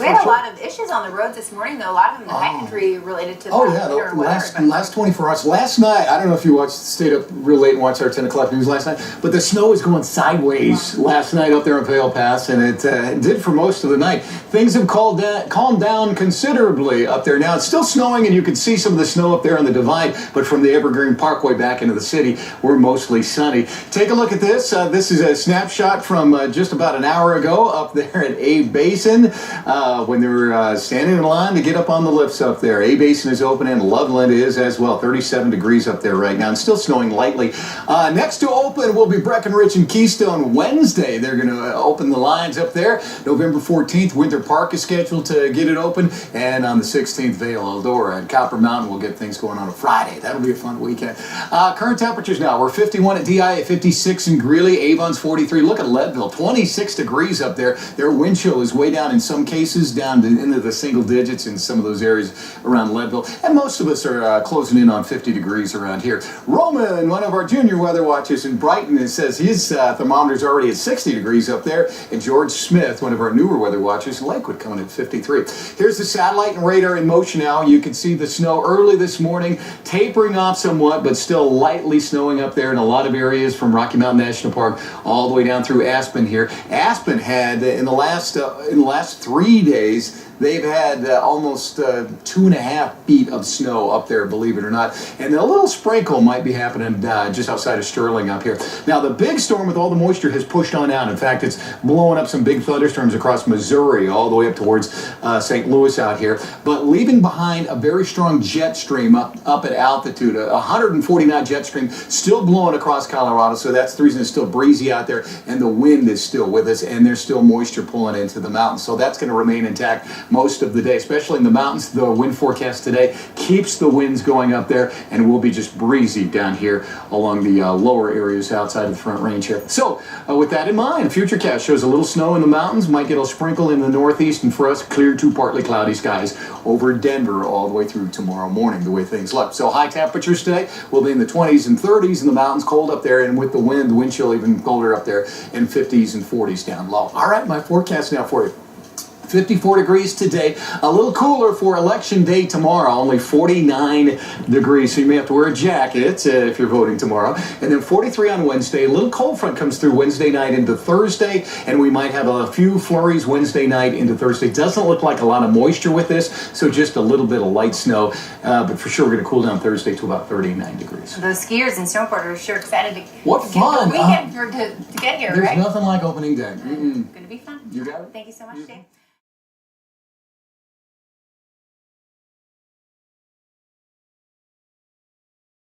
We had a lot of issues on the roads this morning, though. A lot of them in the high country related to the last 24 hours. Last night, I don't know if you stayed up real late and watched our 10 o'clock news last night, but the snow was going sideways last night up there in Vail Pass, and it did for most of the night. Things have calmed down considerably up there now. It's still snowing, and you can see some of the snow up there on the divide, but from the Evergreen Parkway back into the city, we're mostly sunny. Take a look at this. This is a snapshot from just about an hour ago up there at A Basin when they were standing in line to get up on the lifts up there. A Basin is open and Loveland is as well. 37 degrees up there right now and still snowing lightly. Next to open will be Breckenridge and Keystone Wednesday. They're going to open the lines up there. November 14th, Winter Park is scheduled to get it open, and on the 16th, Vail, Eldora, and Copper Mountain will get things going on a Friday. That'll be a fun weekend. Current temperatures now. We're 51 at DI, at 56 in Greeley, Avon's 43. Look at Leadville, 26 degrees up there. Their wind chill is way down in some cases, down into the single digits in some of those areas around Leadville. And most of us are closing in on 50 degrees around here. Roman, one of our junior weather watchers in Brighton, says his thermometer's already at 60 degrees up there. And George Smith, one of our newer weather watchers in Lakewood, coming at 53. Here's the satellite and radar in motion now. You can see the snow early this morning, tapering off somewhat, but still lightly snowing up there in a lot of areas from Rocky Mountain National Park all the way down through Aspen here. Aspen had in the last 3 days, they've had almost 2.5 feet of snow up there, believe it or not. And a little sprinkle might be happening just outside of Sterling up here. Now, the big storm with all the moisture has pushed on out. In fact, it's blowing up some big thunderstorms across Missouri, all the way up towards St. Louis out here, but leaving behind a very strong jet stream up at altitude, a 140 knot jet stream still blowing across Colorado. So that's the reason it's still breezy out there, and the wind is still with us, and there's still moisture pulling into the mountains. So that's going to remain intact most of the day, especially in the mountains. The wind forecast today keeps the winds going up there, and will be just breezy down here along the lower areas outside of the Front Range here. So with that in mind, Futurecast shows a little snow in the mountains, might get a sprinkle in the northeast, and for us, clear to partly cloudy skies over Denver all the way through tomorrow morning, the way things look. So high temperatures today will be in the 20s and 30s in the mountains, cold up there, and with the wind chill even colder up there, and 50s and 40s down low. All right, my forecast now for you. 54 degrees today, a little cooler for election day tomorrow, only 49 degrees, so you may have to wear a jacket if you're voting tomorrow. And then 43 on Wednesday. A little cold front comes through Wednesday night into Thursday, and we might have a few flurries Wednesday night into Thursday. Doesn't look like a lot of moisture with this, so just a little bit of light snow, but for sure we're going to cool down Thursday to about 39 degrees. Those skiers and snowboarders are sure excited to what get fun! the weekend to get here, There's right? nothing like opening day. Going to be fun. You got it? Thank you so much, Dave.